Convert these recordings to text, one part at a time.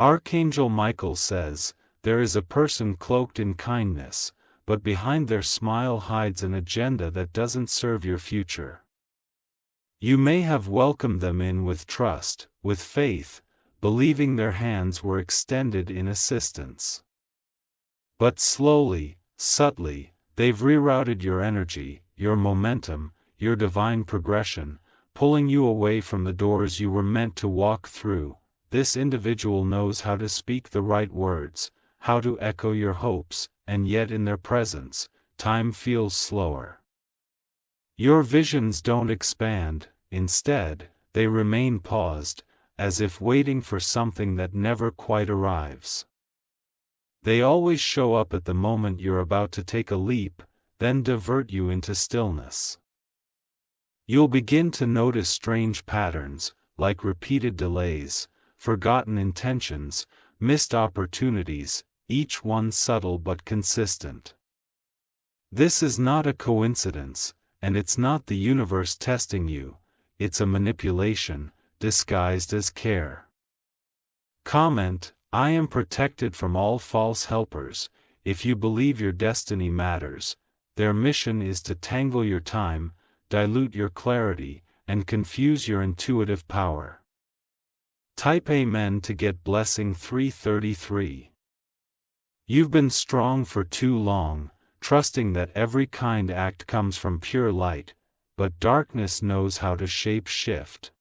Archangel Michael says, there is a person cloaked in kindness, but behind their smile hides an agenda that doesn't serve your future. You may have welcomed them in with trust, with faith, believing their hands were extended in assistance. But slowly, subtly, they've rerouted your energy, your momentum, your divine progression, pulling you away from the doors you were meant to walk through. This individual knows how to speak the right words, how to echo your hopes, and yet in their presence, time feels slower. Your visions don't expand, instead, they remain paused, as if waiting for something that never quite arrives. They always show up at the moment you're about to take a leap, then divert you into stillness. You'll begin to notice strange patterns, like repeated delays, forgotten intentions, missed opportunities, each one subtle but consistent. This is not a coincidence, and it's not the universe testing you, it's a manipulation, disguised as care. Comment: I am protected from all false helpers. If you believe your destiny matters, their mission is to tangle your time, dilute your clarity, and confuse your intuitive power. Type Amen to get blessing 333. You've been strong for too long, trusting that every kind act comes from pure light, but darkness knows how to shape-shift.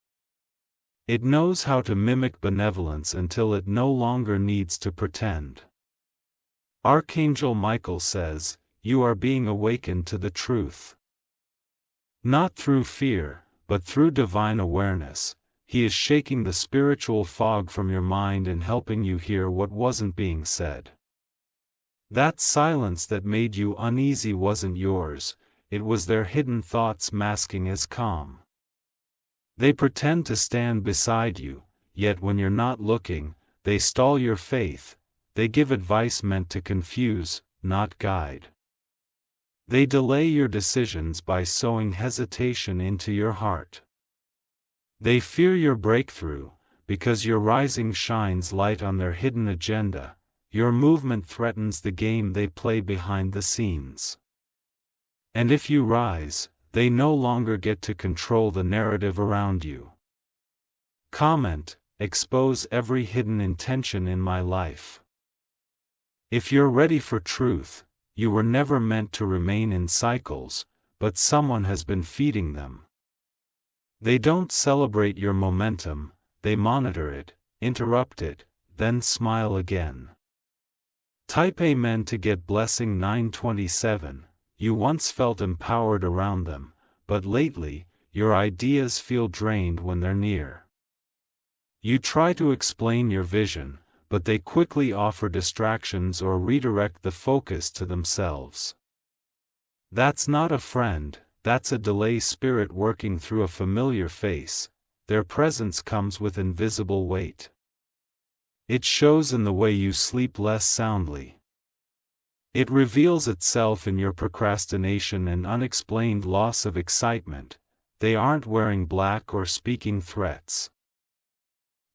It knows how to mimic benevolence until it no longer needs to pretend. Archangel Michael says, you are being awakened to the truth. Not through fear, but through divine awareness. He is shaking the spiritual fog from your mind and helping you hear what wasn't being said. That silence that made you uneasy wasn't yours, it was their hidden thoughts masking as calm. They pretend to stand beside you, yet when you're not looking, they stall your faith. They give advice meant to confuse, not guide. They delay your decisions by sowing hesitation into your heart. They fear your breakthrough, because your rising shines light on their hidden agenda. Your movement threatens the game they play behind the scenes. And if you rise, they no longer get to control the narrative around you. Comment: expose every hidden intention in my life. If you're ready for truth, you were never meant to remain in cycles, but someone has been feeding them. They don't celebrate your momentum, they monitor it, interrupt it, then smile again. Type Amen to get blessing 927. You once felt empowered around them, but lately, your ideas feel drained when they're near. You try to explain your vision, but they quickly offer distractions or redirect the focus to themselves. That's not a friend, that's a delay spirit working through a familiar face. Their presence comes with invisible weight. It shows in the way you sleep less soundly. It reveals itself in your procrastination and unexplained loss of excitement. They aren't wearing black or speaking threats.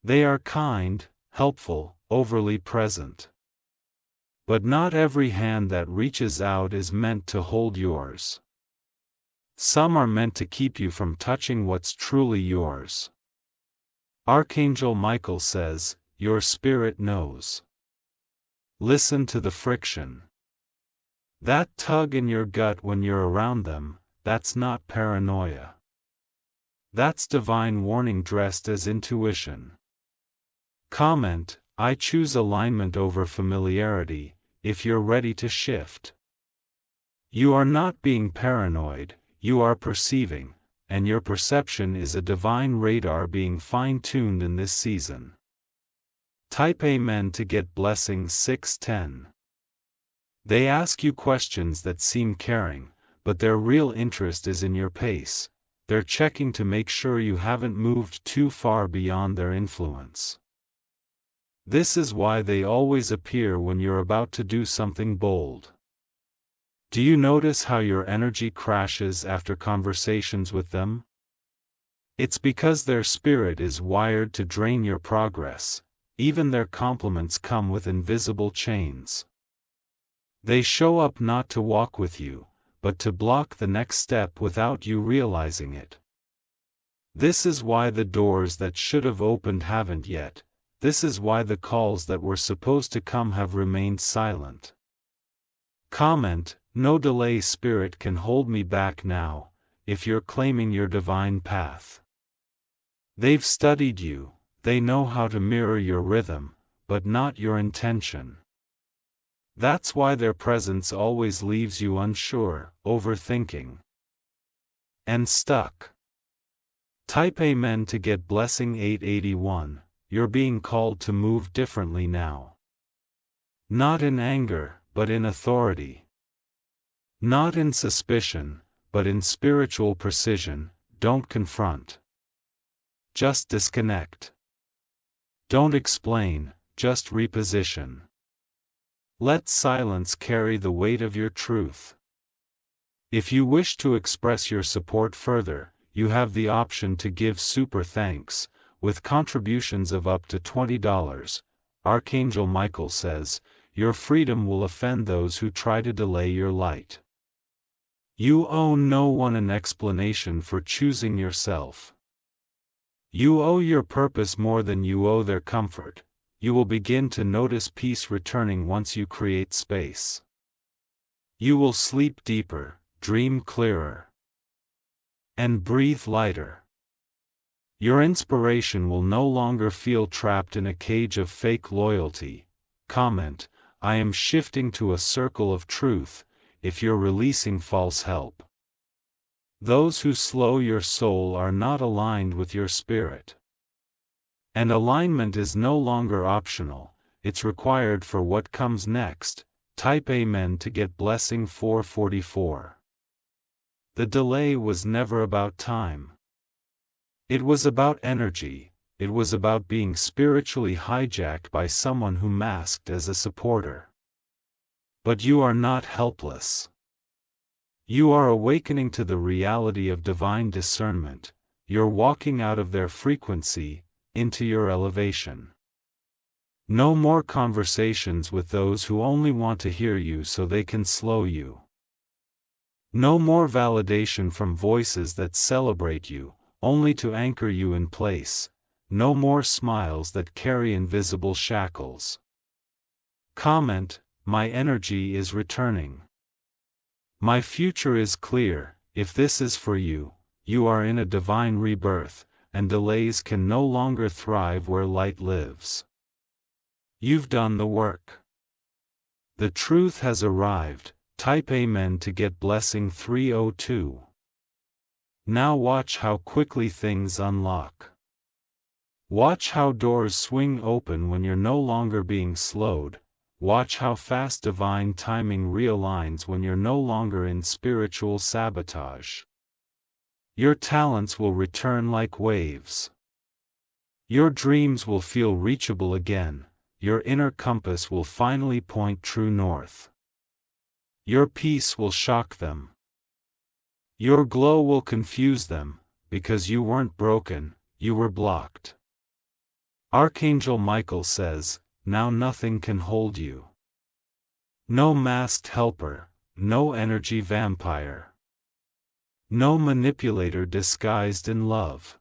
They are kind, helpful, overly present. But not every hand that reaches out is meant to hold yours. Some are meant to keep you from touching what's truly yours. Archangel Michael says, your spirit knows. Listen to the friction. That tug in your gut when you're around them, that's not paranoia. That's divine warning dressed as intuition. Comment: I choose alignment over familiarity. If you're ready to shift, you are not being paranoid, you are perceiving, and your perception is a divine radar being fine-tuned in this season. Type Amen to get blessing 610. They ask you questions that seem caring, but their real interest is in your pace. They're checking to make sure you haven't moved too far beyond their influence. This is why they always appear when you're about to do something bold. Do you notice how your energy crashes after conversations with them? It's because their spirit is wired to drain your progress. even their compliments come with invisible chains. They show up not to walk with you, but to block the next step without you realizing it. This is why the doors that should have opened haven't yet. This is why the calls that were supposed to come have remained silent. Comment: no delay. Spirit can hold me back now, if you're claiming your divine path. They've studied you, they know how to mirror your rhythm, but not your intention. That's why their presence always leaves you unsure, overthinking, and stuck. Type Amen to get blessing 881. You're being called to move differently now. Not in anger, but in authority. Not in suspicion, but in spiritual precision. Don't confront. Just disconnect. Don't explain, just reposition. Let silence carry the weight of your truth. If you wish to express your support further, you have the option to give super thanks, with contributions of up to $20. Archangel Michael says, your freedom will offend those who try to delay your light. You owe no one an explanation for choosing yourself. You owe your purpose more than you owe their comfort. You will begin to notice peace returning once you create space. You will sleep deeper, dream clearer, and breathe lighter. Your inspiration will no longer feel trapped in a cage of fake loyalty. Comment: I am shifting to a circle of truth, if you're releasing false help. Those who slow your soul are not aligned with your spirit. And alignment is no longer optional, it's required for what comes next. Type Amen to get blessing 444. The delay was never about time. It was about energy, it was about being spiritually hijacked by someone who masked as a supporter. But you are not helpless. You are awakening to the reality of divine discernment. You're walking out of their frequency, into your elevation. No more conversations with those who only want to hear you so they can slow you. No more validation from voices that celebrate you, only to anchor you in place. No more smiles that carry invisible shackles. Comment: my energy is returning. My future is clear. If this is for you, you are in a divine rebirth, and delays can no longer thrive where light lives. You've done the work. The truth has arrived. Type Amen to get blessing 302. Now watch how quickly things unlock. Watch how doors swing open when you're no longer being slowed. Watch how fast divine timing realigns when you're no longer in spiritual sabotage. Your talents will return like waves. Your dreams will feel reachable again. Your inner compass will finally point true north. Your peace will shock them. Your glow will confuse them, because you weren't broken, you were blocked. Archangel Michael says, now nothing can hold you. No masked helper, no energy vampire. No manipulator disguised in love.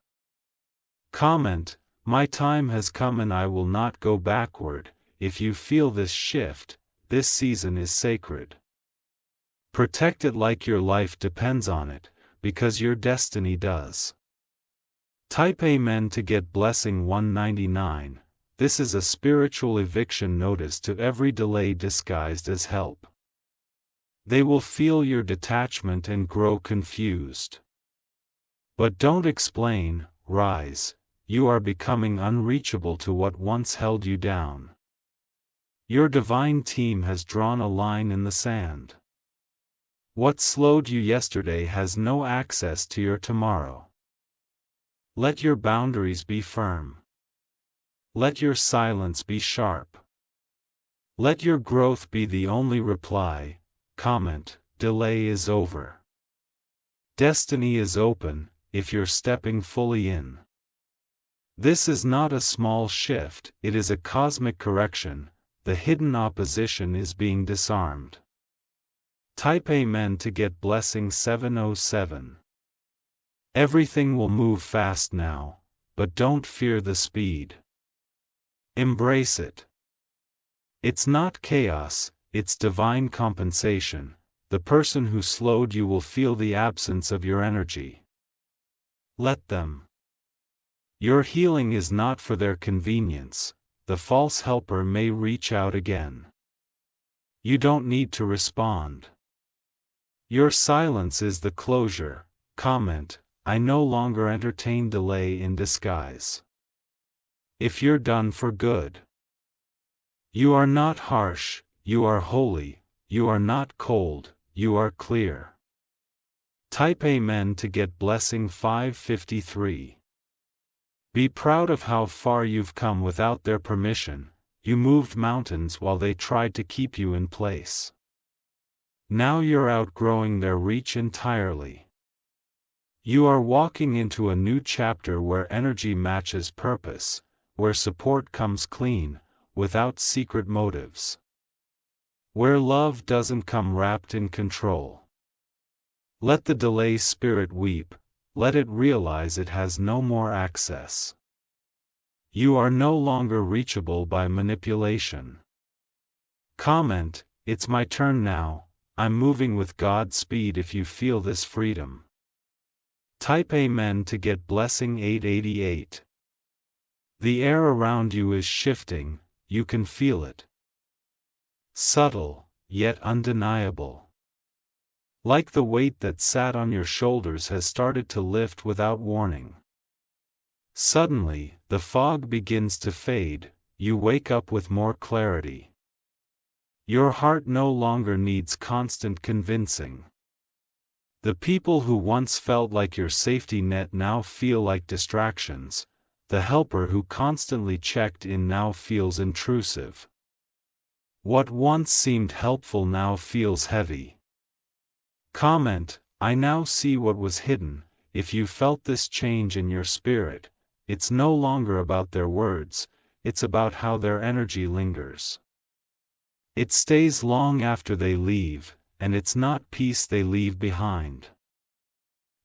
Comment: my time has come and I will not go backward. If you feel this shift, this season is sacred. Protect it like your life depends on it, because your destiny does. Type Amen to get blessing 199. This is a spiritual eviction notice to every delay disguised as help. They will feel your detachment and grow confused. But don't explain, rise. You are becoming unreachable to what once held you down. Your divine team has drawn a line in the sand. What slowed you yesterday has no access to your tomorrow. Let your boundaries be firm. Let your silence be sharp. Let your growth be the only reply. Comment: delay is over. Destiny is open, if you're stepping fully in. This is not a small shift, it is a cosmic correction. The hidden opposition is being disarmed. Type Amen to get blessing 707. Everything will move fast now, but don't fear the speed. Embrace it. It's not chaos, it's divine compensation. The person who slowed you will feel the absence of your energy. Let them. Your healing is not for their convenience. The false helper may reach out again. You don't need to respond. Your silence is the closure. Comment, I no longer entertain delay in disguise. If you're done for good. You are not harsh, you are holy, you are not cold, you are clear. Type Amen to get blessing 553. Be proud of how far you've come without their permission. You moved mountains while they tried to keep you in place. Now you're outgrowing their reach entirely. You are walking into a new chapter where energy matches purpose, where support comes clean, without secret motives. Where love doesn't come wrapped in control. Let the delay spirit weep, let it realize it has no more access. You are no longer reachable by manipulation. Comment, it's my turn now, I'm moving with God's speed if you feel this freedom. Type Amen to get blessing 888. The air around you is shifting, you can feel it. Subtle, yet undeniable. Like the weight that sat on your shoulders has started to lift without warning. Suddenly, the fog begins to fade, you wake up with more clarity. Your heart no longer needs constant convincing. The people who once felt like your safety net now feel like distractions. The helper who constantly checked in now feels intrusive. What once seemed helpful now feels heavy. Comment, I now see what was hidden. If you felt this change in your spirit, it's no longer about their words, it's about how their energy lingers. It stays long after they leave, and it's not peace they leave behind.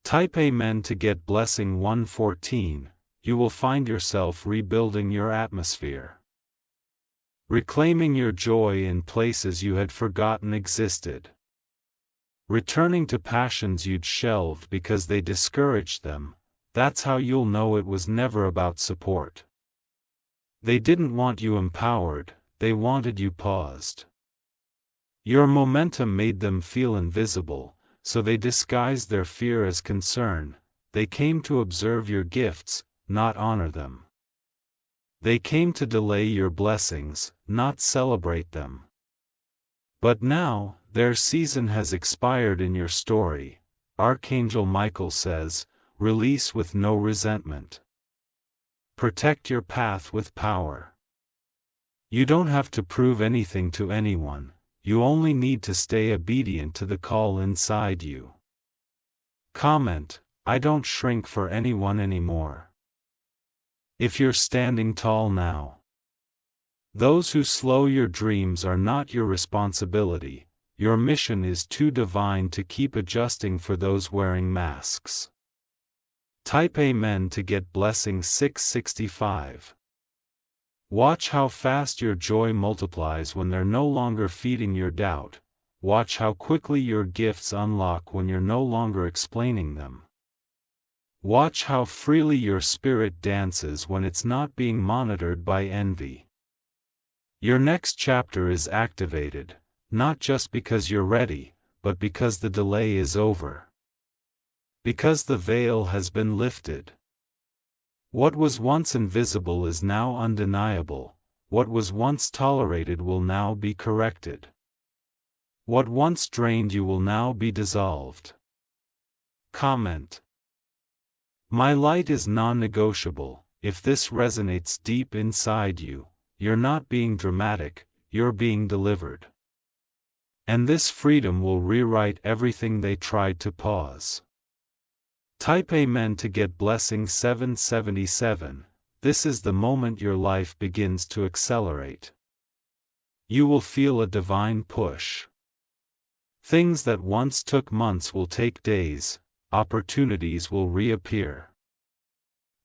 Type Amen to get blessing 114, you will find yourself rebuilding your atmosphere. Reclaiming your joy in places you had forgotten existed. Returning to passions you'd shelved because they discouraged them, that's how you'll know it was never about support. They didn't want you empowered, they wanted you paused. Your momentum made them feel invisible, so they disguised their fear as concern. They came to observe your gifts, not honor them. They came to delay your blessings, not celebrate them. But now, their season has expired in your story. Archangel Michael says, release with no resentment. Protect your path with power. You don't have to prove anything to anyone, you only need to stay obedient to the call inside you. Comment, I don't shrink for anyone anymore. If you're standing tall now. Those who slow your dreams are not your responsibility. Your mission is too divine to keep adjusting for those wearing masks. Type Amen to get blessing 665. Watch how fast your joy multiplies when they're no longer feeding your doubt. Watch how quickly your gifts unlock when you're no longer explaining them. Watch how freely your spirit dances when it's not being monitored by envy. Your next chapter is activated, not just because you're ready, but because the delay is over. Because the veil has been lifted. What was once invisible is now undeniable, what was once tolerated will now be corrected. What once drained you will now be dissolved. Comment. My light is non-negotiable. If this resonates deep inside you, you're not being dramatic, you're being delivered. And this freedom will rewrite everything they tried to pause. Type Amen to get blessing 777. this is the moment your life begins to accelerate. You will feel a divine push. Things that once took months will take days, opportunities will reappear.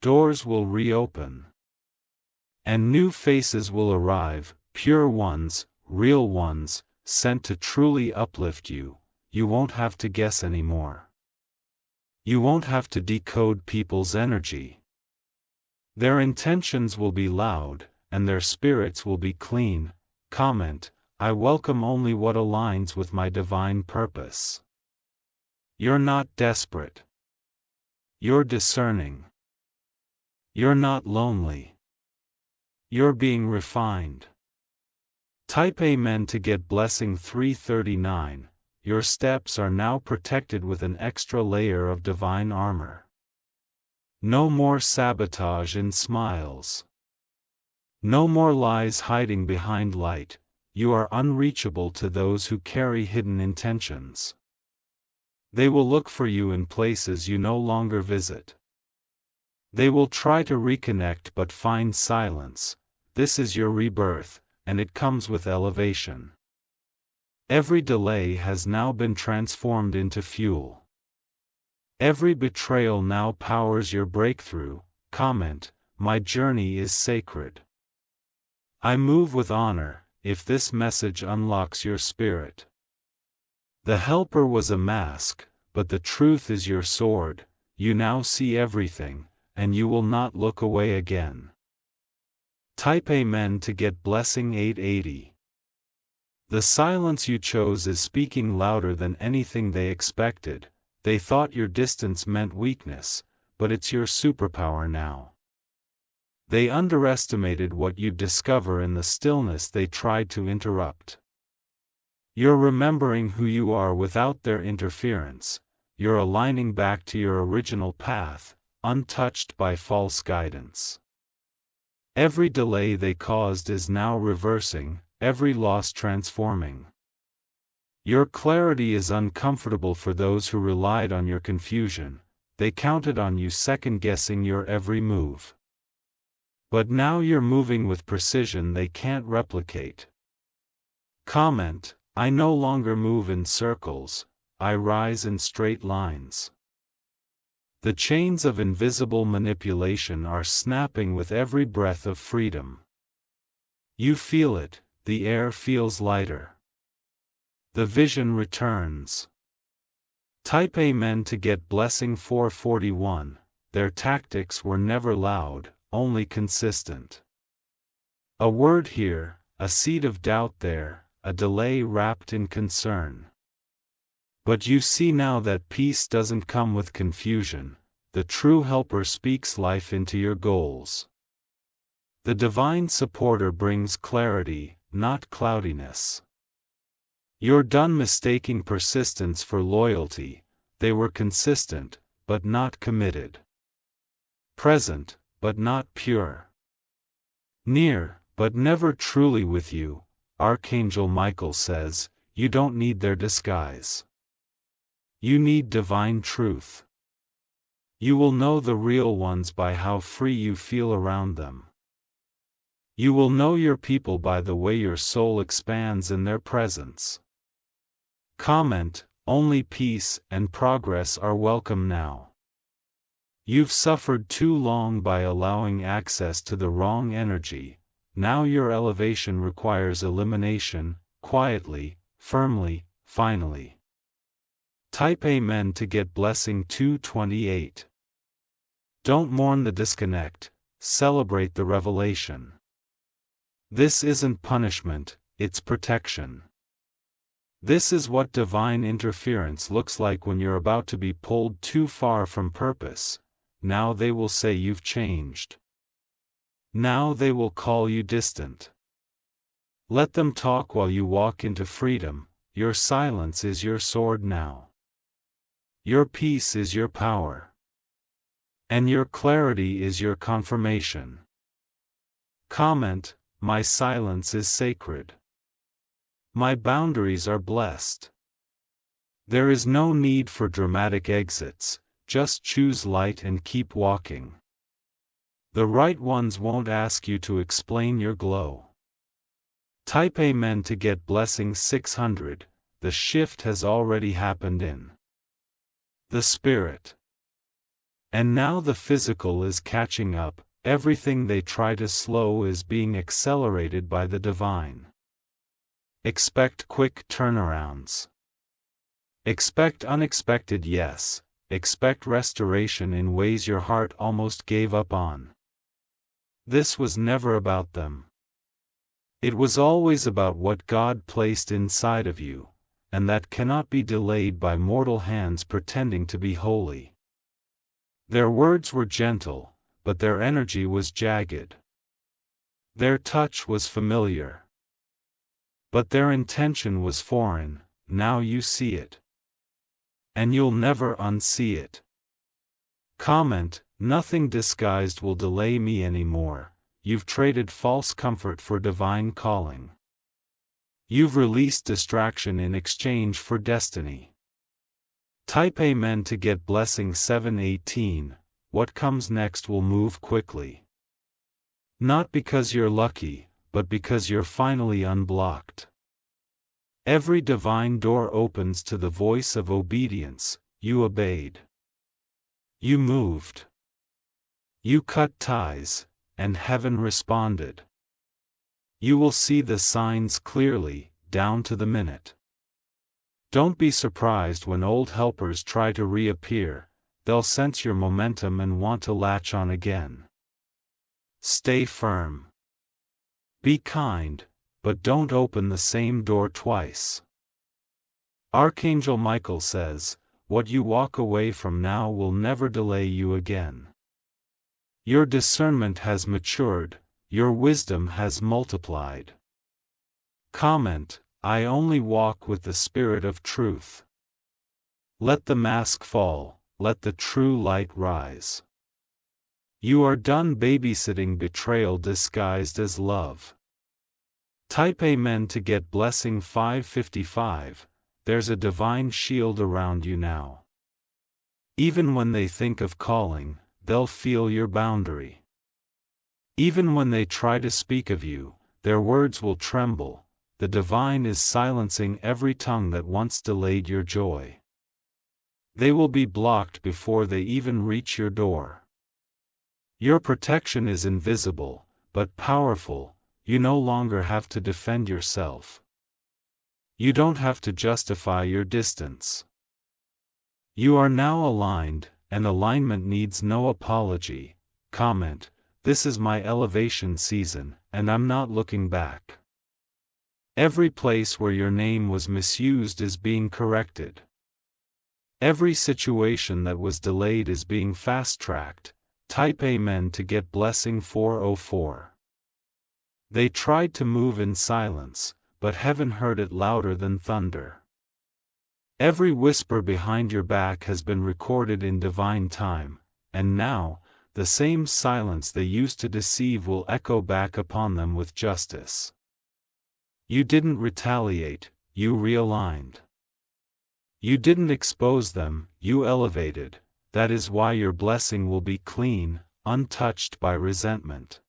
Doors will reopen. And new faces will arrive, pure ones, real ones, sent to truly uplift you. You won't have to guess anymore. You won't have to decode people's energy. Their intentions will be loud, and their spirits will be clean. Comment, I welcome only what aligns with my divine purpose. You're not desperate. You're discerning. You're not lonely. You're being refined. Type Amen to get blessing 339. Your steps are now protected with an extra layer of divine armor. No more sabotage in smiles. No more lies hiding behind light. You are unreachable to those who carry hidden intentions. They will look for you in places you no longer visit. They will try to reconnect but find silence. This is your rebirth, and it comes with elevation. Every delay has now been transformed into fuel. Every betrayal now powers your breakthrough. Comment, my journey is sacred. I move with honor, if this message unlocks your spirit. The helper was a mask, but the truth is your sword. You now see everything, and you will not look away again. Type Amen to get blessing 880. The silence you chose is speaking louder than anything they expected. They thought your distance meant weakness, but it's your superpower now. They underestimated what you'd discover in the stillness they tried to interrupt. You're remembering who you are without their interference. You're aligning back to your original path, untouched by false guidance. Every delay they caused is now reversing, every loss transforming. Your clarity is uncomfortable for those who relied on your confusion. They counted on you second-guessing your every move. But now you're moving with precision they can't replicate. Comment, I no longer move in circles, I rise in straight lines. The chains of invisible manipulation are snapping with every breath of freedom. You feel it, the air feels lighter. The vision returns. Type Amen to get blessing 441. Their tactics were never loud, only consistent. A word here, a seed of doubt there, a delay wrapped in concern. But you see now that peace doesn't come with confusion. The true helper speaks life into your goals. The divine supporter brings clarity, not cloudiness. You're done mistaking persistence for loyalty. They were consistent, but not committed. Present, but not pure. Near, but never truly with you. Archangel Michael says, you don't need their disguise. You need divine truth. You will know the real ones by how free you feel around them. You will know your people by the way your soul expands in their presence. Comment, only peace and progress are welcome now. You've suffered too long by allowing access to the wrong energy. Now your elevation requires elimination, quietly, firmly, finally. Type Amen to get blessing 228. Don't mourn the disconnect, celebrate the revelation. This isn't punishment, it's protection. This is what divine interference looks like when you're about to be pulled too far from purpose. Now they will say you've changed. Now they will call you distant. Let them talk while you walk into freedom. Your silence is your sword now. Your peace is your power. And your clarity is your confirmation. Comment, my silence is sacred. My boundaries are blessed. There is no need for dramatic exits, just choose light and keep walking. The right ones won't ask you to explain your glow. Type Amen to get blessing 600. The shift has already happened in the spirit. And now the physical is catching up. Everything they try to slow is being accelerated by the divine. Expect quick turnarounds. Expect unexpected yes. Expect restoration in ways your heart almost gave up on. This was never about them. It was always about what God placed inside of you, and that cannot be delayed by mortal hands pretending to be holy. Their words were gentle, but their energy was jagged. Their touch was familiar. But their intention was foreign. Now you see it. And you'll never unsee it. Comment, nothing disguised will delay me anymore. You've traded false comfort for divine calling. You've released distraction in exchange for destiny. Type Amen to get blessing 718. What comes next will move quickly. Not because you're lucky, but because you're finally unblocked. Every divine door opens to the voice of obedience. You obeyed. You moved. You cut ties, and heaven responded. You will see the signs clearly, down to the minute. Don't be surprised when old helpers try to reappear. They'll sense your momentum and want to latch on again. Stay firm. Be kind, but don't open the same door twice. Archangel Michael says, what you walk away from now will never delay you again. Your discernment has matured, your wisdom has multiplied. Comment, I only walk with the spirit of truth. Let the mask fall, let the true light rise. You are done babysitting betrayal disguised as love. Type Amen to get blessing 555. There's a divine shield around you now. Even when they think of calling, they'll feel your boundary. Even when they try to speak of you, their words will tremble. The divine is silencing every tongue that once delayed your joy. They will be blocked before they even reach your door. Your protection is invisible, but powerful. You no longer have to defend yourself. You don't have to justify your distance. You are now aligned, and alignment needs no apology. Comment, this is my elevation season, and I'm not looking back. Every place where your name was misused is being corrected. Every situation that was delayed is being fast-tracked. Type Amen to get blessing 404. They tried to move in silence, but heaven heard it louder than thunder. Every whisper behind your back has been recorded in divine time, and now, the same silence they used to deceive will echo back upon them with justice. You didn't retaliate, you realigned. You didn't expose them, you elevated. That is why your blessing will be clean, untouched by resentment.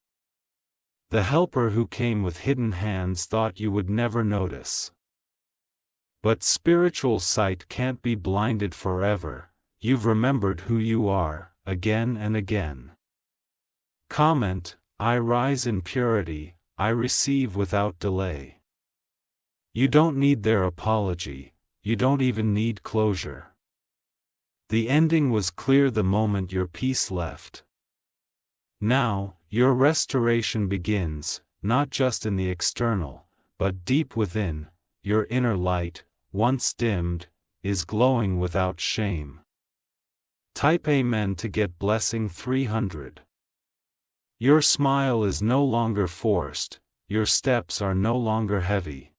The helper who came with hidden hands thought you would never notice. But spiritual sight can't be blinded forever. You've remembered who you are, again and again. Comment, I rise in purity, I receive without delay. You don't need their apology, you don't even need closure. The ending was clear the moment your peace left. Now, your restoration begins, not just in the external, but deep within. Your inner light, once dimmed, is glowing without shame. Type Amen to get blessing 300. Your smile is no longer forced, your steps are no longer heavy.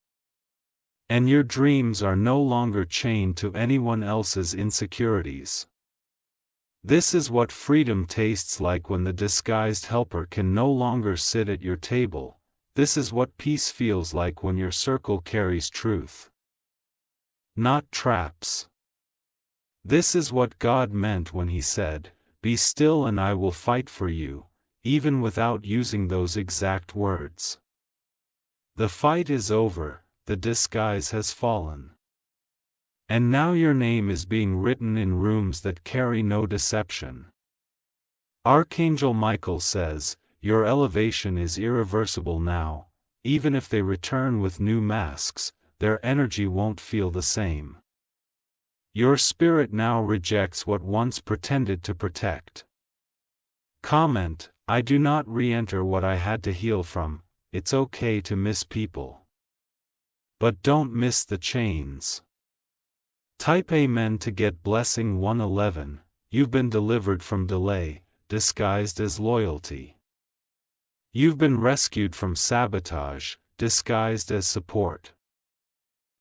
And your dreams are no longer chained to anyone else's insecurities. This is what freedom tastes like when the disguised helper can no longer sit at your table. This is what peace feels like when your circle carries truth, not traps. This is what God meant when He said, "Be still and I will fight for you." even without using those exact words. The fight is over, the disguise has fallen. And now your name is being written in rooms that carry no deception. Archangel Michael says, your elevation is irreversible now. Even if they return with new masks, their energy won't feel the same. Your spirit now rejects what once pretended to protect. Comment, I do not re-enter what I had to heal from. It's okay to miss people. But don't miss the chains. Type Amen to get blessing 111, you've been delivered from delay, disguised as loyalty. You've been rescued from sabotage, disguised as support.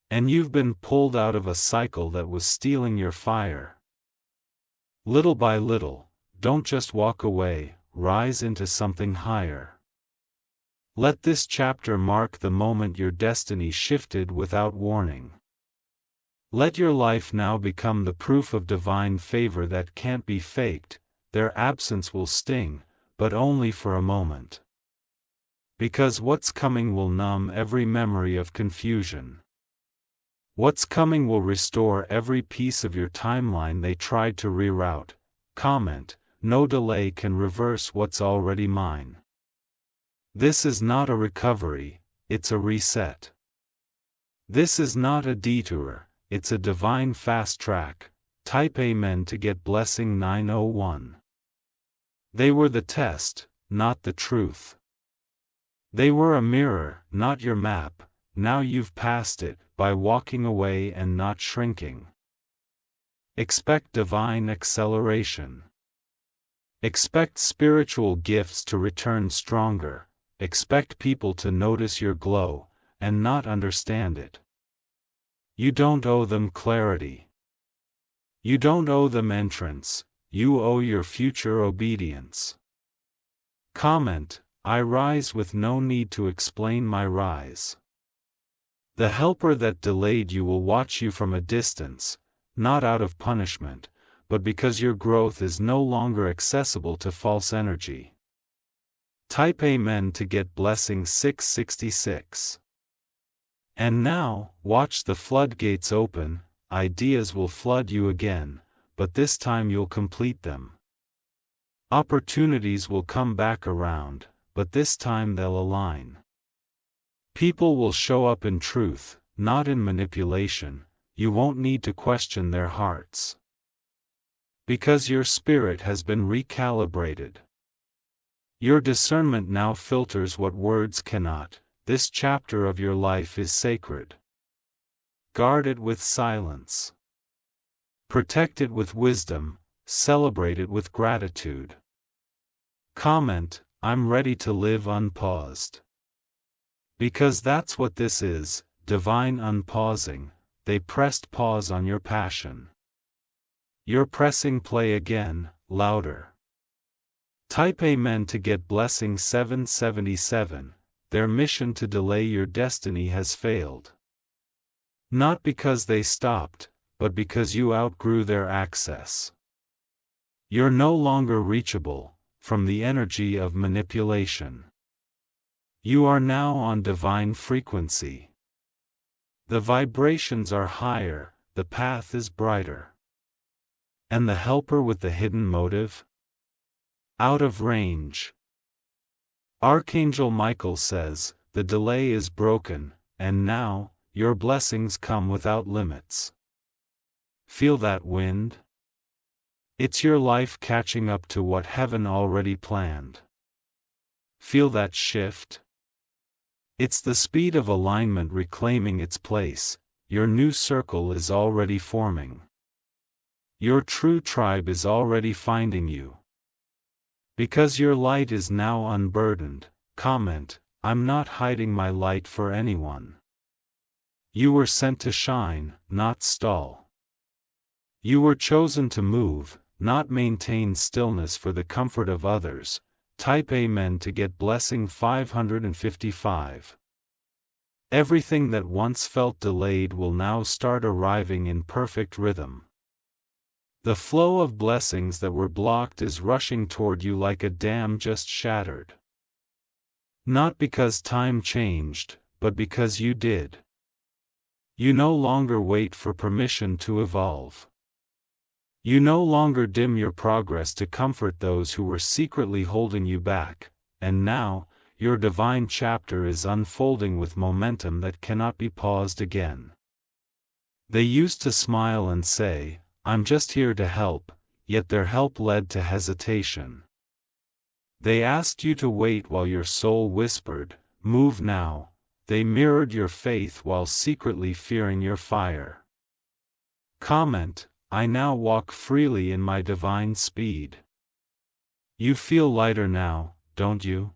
And you've been pulled out of a cycle that was stealing your fire. Little by little, don't just walk away, rise into something higher. Let this chapter mark the moment your destiny shifted without warning. Let your life now become the proof of divine favor that can't be faked. Their absence will sting, but only for a moment. Because what's coming will numb every memory of confusion. What's coming will restore every piece of your timeline they tried to reroute. Comment, no delay can reverse what's already mine. This is not a recovery, it's a reset. This is not a detour, it's a divine fast track. Type Amen to get blessing 901. They were the test, not the truth. They were a mirror, not your map. Now you've passed it, by walking away and not shrinking. Expect divine acceleration. Expect spiritual gifts to return stronger. Expect people to notice your glow, and not understand it. You don't owe them clarity. You don't owe them entrance, you owe your future obedience. Comment, I rise with no need to explain my rise. The helper that delayed you will watch you from a distance, not out of punishment, but because your growth is no longer accessible to false energy. Type Amen to get blessing 666. And now, watch the floodgates open, ideas will flood you again, but this time you'll complete them. Opportunities will come back around, but this time they'll align. People will show up in truth, not in manipulation. You won't need to question their hearts. Because your spirit has been recalibrated. Your discernment now filters what words cannot. This chapter of your life is sacred. Guard it with silence. Protect it with wisdom, celebrate it with gratitude. Comment, I'm ready to live unpaused. Because that's what this is, divine unpausing. They pressed pause on your passion. You're pressing play again, louder. Type Amen to get blessing 777. Their mission to delay your destiny has failed. Not because they stopped, but because you outgrew their access. You're no longer reachable, from the energy of manipulation. You are now on divine frequency. The vibrations are higher, the path is brighter. And the helper with the hidden motive? Out of range. Archangel Michael says, the delay is broken, and now, your blessings come without limits. Feel that wind? It's your life catching up to what heaven already planned. Feel that shift? It's the speed of alignment reclaiming its place. Your new circle is already forming. Your true tribe is already finding you. Because your light is now unburdened. Comment, I'm not hiding my light for anyone. You were sent to shine, not stall. You were chosen to move, not maintain stillness for the comfort of others. Type Amen to get blessing 555. Everything that once felt delayed will now start arriving in perfect rhythm. The flow of blessings that were blocked is rushing toward you like a dam just shattered. Not because time changed, but because you did. You no longer wait for permission to evolve. You no longer dim your progress to comfort those who were secretly holding you back, and now, your divine chapter is unfolding with momentum that cannot be paused again. They used to smile and say, "I'm just here to help," yet their help led to hesitation. They asked you to wait while your soul whispered, "Move now." They mirrored your faith while secretly fearing your fire. Comment: I now walk freely in my divine speed. You feel lighter now, don't you?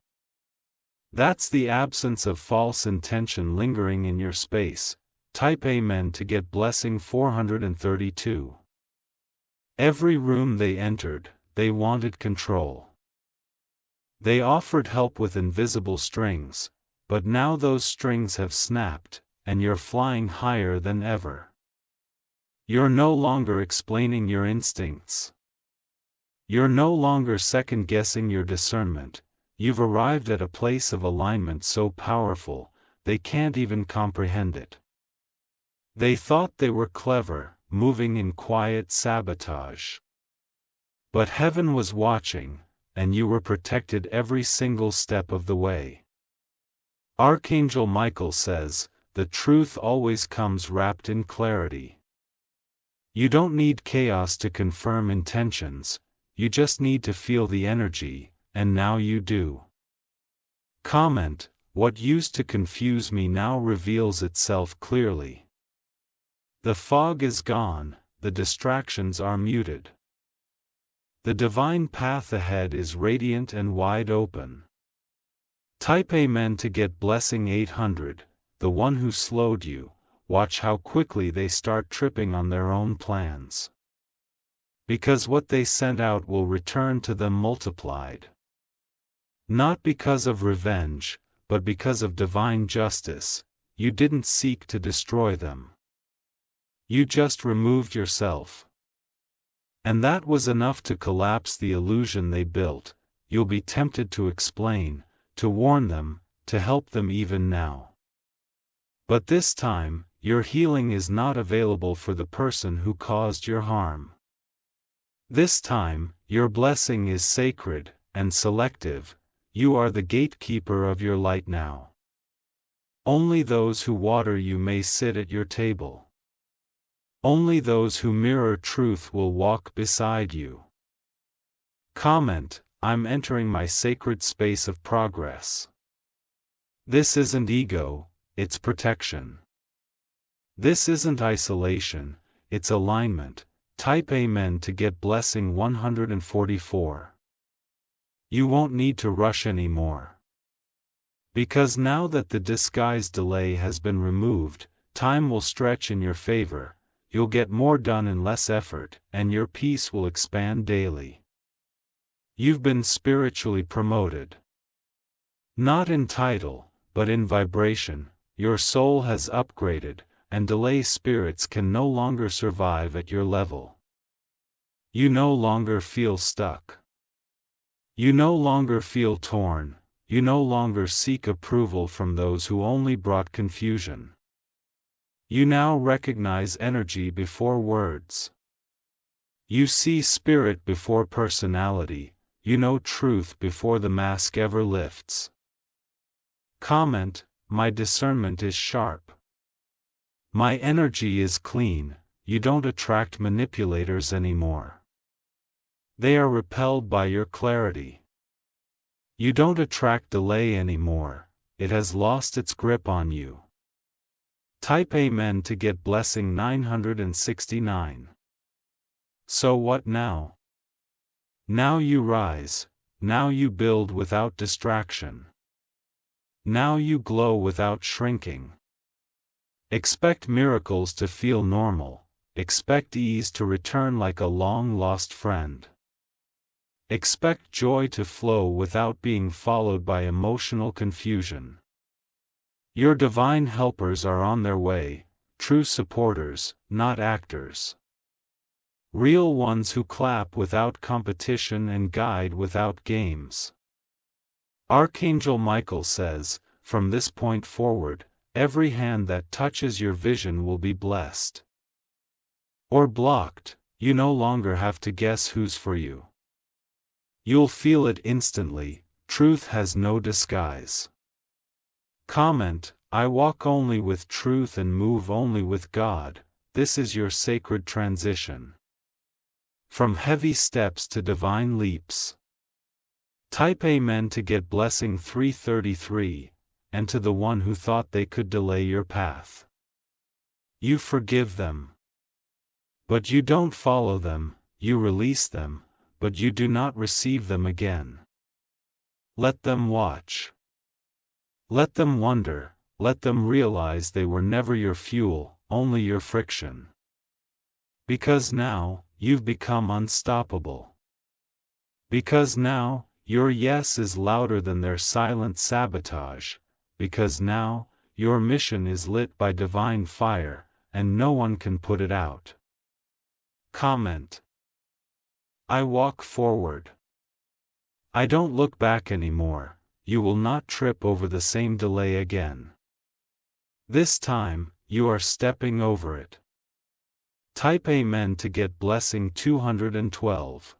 That's the absence of false intention lingering in your space. Type Amen to get blessing 432. Every room they entered, they wanted control. They offered help with invisible strings, but now those strings have snapped, and you're flying higher than ever. You're no longer explaining your instincts. You're no longer second-guessing your discernment. You've arrived at a place of alignment so powerful, they can't even comprehend it. They thought they were clever, moving in quiet sabotage. But heaven was watching, and you were protected every single step of the way. Archangel Michael says, the truth always comes wrapped in clarity. You don't need chaos to confirm intentions, you just need to feel the energy, and now you do. Comment: what used to confuse me now reveals itself clearly. The fog is gone, the distractions are muted. The divine path ahead is radiant and wide open. Type Amen to get blessing 800, the one who slowed you. Watch how quickly they start tripping on their own plans. Because what they sent out will return to them multiplied. Not because of revenge, but because of divine justice. You didn't seek to destroy them. You just removed yourself. And that was enough to collapse the illusion they built. You'll be tempted to explain, to warn them, to help them even now. But this time, your healing is not available for the person who caused your harm. This time, your blessing is sacred and selective. You are the gatekeeper of your light now. Only those who water you may sit at your table. Only those who mirror truth will walk beside you. Comment: I'm entering my sacred space of progress. This isn't ego, it's protection. This isn't isolation, it's alignment. Type Amen to get blessing 144. You won't need to rush anymore. Because now that the disguised delay has been removed, time will stretch in your favor, you'll get more done in less effort, and your peace will expand daily. You've been spiritually promoted. Not in title, but in vibration, your soul has upgraded, and delay spirits can no longer survive at your level. You no longer feel stuck. You no longer feel torn, you no longer seek approval from those who only brought confusion. You now recognize energy before words. You see spirit before personality, you know truth before the mask ever lifts. Comment: my discernment is sharp. My energy is clean, you don't attract manipulators anymore. They are repelled by your clarity. You don't attract delay anymore, it has lost its grip on you. Type Amen to get blessing 969. So what now? Now you rise, now you build without distraction. Now you glow without shrinking. Expect miracles to feel normal, expect ease to return like a long-lost friend. Expect joy to flow without being followed by emotional confusion. Your divine helpers are on their way, true supporters, not actors. Real ones who clap without competition and guide without games. Archangel Michael says, from this point forward, every hand that touches your vision will be blessed. Or blocked. You no longer have to guess who's for you. You'll feel it instantly. Truth has no disguise. Comment, I walk only with truth and move only with God. This is your sacred transition. From heavy steps to divine leaps. Type Amen to get blessing 333, and to the one who thought they could delay your path. You forgive them. But you don't follow them, you release them, but you do not receive them again. Let them watch. Let them wonder, let them realize they were never your fuel, only your friction. Because now, you've become unstoppable. Because now, your yes is louder than their silent sabotage. Because now, your mission is lit by divine fire, and no one can put it out. Comment. I walk forward. I don't look back anymore. You will not trip over the same delay again. This time, you are stepping over it. Type Amen to get blessing 212.